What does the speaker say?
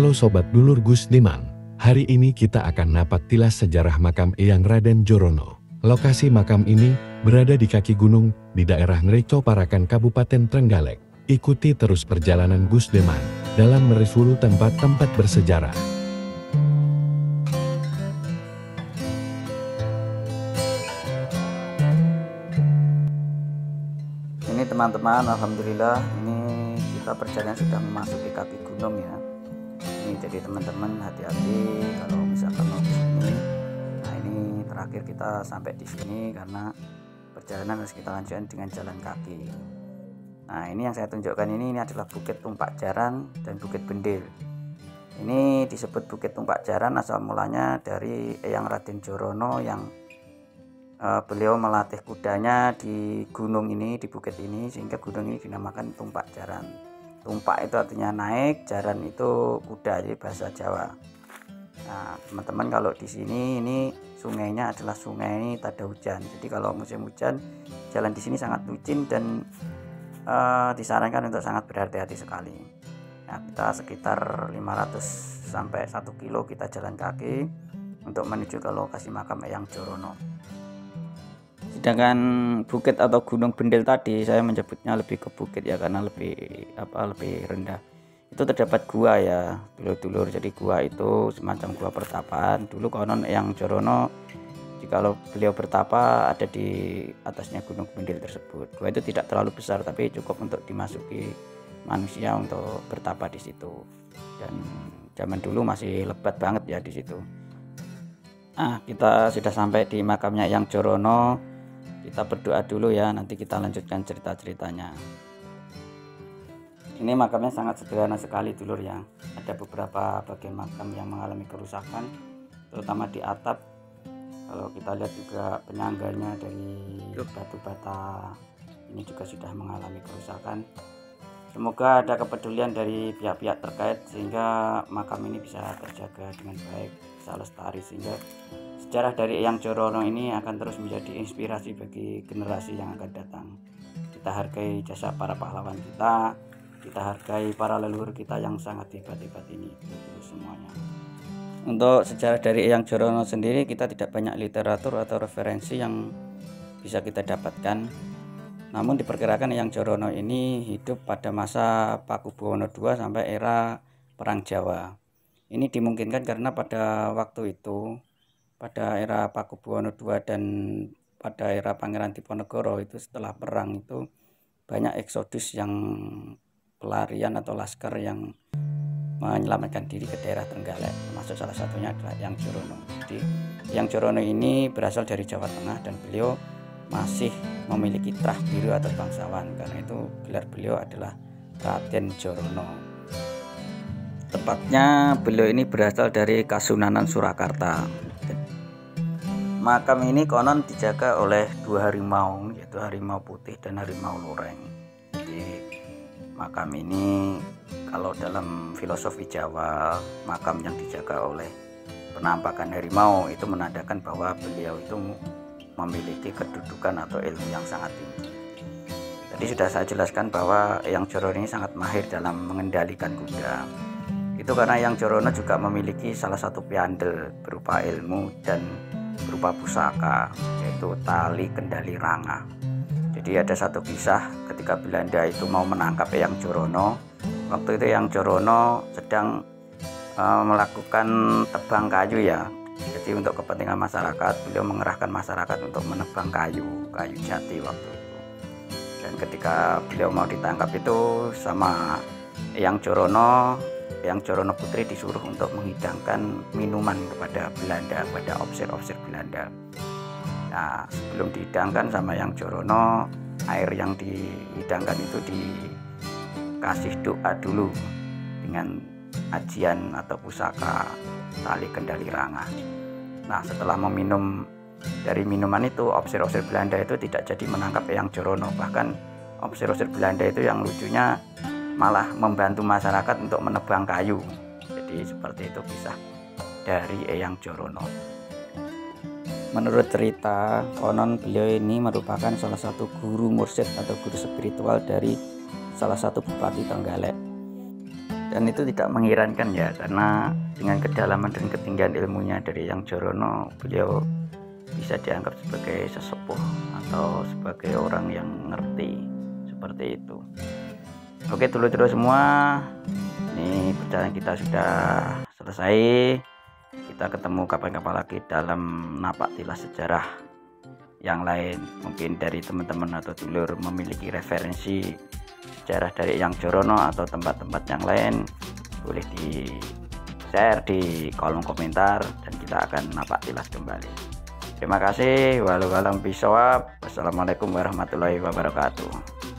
Halo Sobat Dulur Gus Diman, hari ini kita akan napak tilas sejarah makam Eyang Raden Djorono. Lokasi makam ini berada di kaki gunung di daerah Ngreco Parakan Kabupaten Trenggalek. Ikuti terus perjalanan Gus Diman dalam merisulu tempat-tempat bersejarah. Ini teman-teman, alhamdulillah ini kita perjalanan sudah memasuki kaki gunung ya. Ini jadi teman-teman hati-hati kalau misalkan mau ke sini. Nah, ini terakhir kita sampai di sini karena perjalanan harus kita lanjutkan dengan jalan kaki. Nah, ini yang saya tunjukkan ini adalah Bukit Tumpak Jaran dan Bukit Bendil. Ini disebut Bukit Tumpak Jaran asal mulanya dari Eyang Raden Djorono yang beliau melatih kudanya di gunung ini, di bukit ini, sehingga gunung ini dinamakan Tumpak Jaran. Tumpak itu artinya naik, jaran itu kuda, jadi bahasa Jawa. Nah, teman-teman kalau di sini ini sungainya adalah sungai Tada Hujan. Jadi kalau musim hujan, jalan di sini sangat licin dan disarankan untuk sangat berhati-hati sekali. Nah, kita sekitar 500 sampai 1 kilo kita jalan kaki untuk menuju ke lokasi makam Eyang Djorono. Sedangkan bukit atau gunung Bendil tadi saya menyebutnya lebih ke bukit ya, karena lebih rendah. Itu terdapat gua ya dulur-dulur. Jadi gua itu semacam gua pertapaan. Dulu konon Eyang Djorono jikalau beliau bertapa ada di atasnya gunung Bendil tersebut. Gua itu tidak terlalu besar tapi cukup untuk dimasuki manusia untuk bertapa di situ. Dan zaman dulu masih lebat banget ya di situ. Nah, kita sudah sampai di makamnya Eyang Djorono. Kita berdoa dulu ya, nanti kita lanjutkan cerita-ceritanya. Ini makamnya sangat sederhana sekali dulur ya. Ada beberapa bagian makam yang mengalami kerusakan, terutama di atap. Kalau kita lihat juga penyangganya dari batu bata ini juga sudah mengalami kerusakan. Semoga ada kepedulian dari pihak-pihak terkait sehingga makam ini bisa terjaga dengan baik, bisa lestari, sehingga sejarah dari Eyang Djorono ini akan terus menjadi inspirasi bagi generasi yang akan datang. Kita hargai jasa para pahlawan kita hargai para leluhur kita yang sangat hebat-hebat ini, itu semuanya. Untuk sejarah dari Eyang Djorono sendiri kita tidak banyak literatur atau referensi yang bisa kita dapatkan. Namun diperkirakan Eyang Djorono ini hidup pada masa Pakubuwono II sampai era Perang Jawa. Ini dimungkinkan karena pada waktu itu, pada era Pakubuwono II dan pada era Pangeran Diponegoro itu setelah perang itu banyak eksodus yang pelarian atau laskar yang menyelamatkan diri ke daerah Trenggalek, termasuk salah satunya adalah Eyang Djorono. Jadi Eyang Djorono ini berasal dari Jawa Tengah dan beliau masih memiliki trah biru atau bangsawan, karena itu gelar beliau adalah Raden Djorono. Tepatnya beliau ini berasal dari Kasunanan Surakarta. Makam ini konon dijaga oleh 2 harimau, yaitu harimau putih dan harimau loreng. Jadi makam ini kalau dalam filosofi Jawa, makam yang dijaga oleh penampakan harimau itu menandakan bahwa beliau itu memiliki kedudukan atau ilmu yang sangat tinggi. Tadi sudah saya jelaskan bahwa Eyang Djorono ini sangat mahir dalam mengendalikan kuda. Itu karena Eyang Djorono juga memiliki salah satu piandel berupa ilmu dan berupa pusaka, yaitu tali kendali ranga. Jadi ada satu kisah ketika Belanda itu mau menangkap Eyang Djorono. Waktu itu Eyang Djorono sedang melakukan tebang kayu ya. Jadi untuk kepentingan masyarakat, beliau mengerahkan masyarakat untuk menebang kayu jati waktu itu. Dan ketika beliau mau ditangkap itu sama Eyang Djorono Putri disuruh untuk menghidangkan minuman kepada Belanda, kepada ofisir-ofisir Belanda. Nah, sebelum dihidangkan sama Eyang Djorono, air yang dihidangkan itu dikasih doa dulu dengan ajian atau pusaka tali kendali ranga. Nah, setelah meminum dari minuman itu, ofisir-ofisir Belanda itu tidak jadi menangkap Eyang Djorono. Bahkan ofisir-ofisir Belanda itu yang lucunya malah membantu masyarakat untuk menebang kayu. Jadi seperti itu kisah dari Eyang Djorono. Menurut cerita, konon beliau ini merupakan salah satu guru mursyid atau guru spiritual dari salah satu bupati Trenggalek. Dan itu tidak mengherankan ya, karena dengan kedalaman dan ketinggian ilmunya dari Yang Jorono, beliau bisa dianggap sebagai sesepuh atau sebagai orang yang ngerti, seperti itu. Oke dulur-dulur semua, ini perjalanan kita sudah selesai. Kita ketemu kapan-kapan lagi dalam napak tilas sejarah yang lain. Mungkin dari teman-teman atau dulur memiliki referensi sejarah dari Yang Jorono atau tempat-tempat yang lain, boleh di share di kolom komentar dan kita akan napak tilas kembali. Terima kasih. Walau alam bisawab. Wassalamualaikum warahmatullahi wabarakatuh.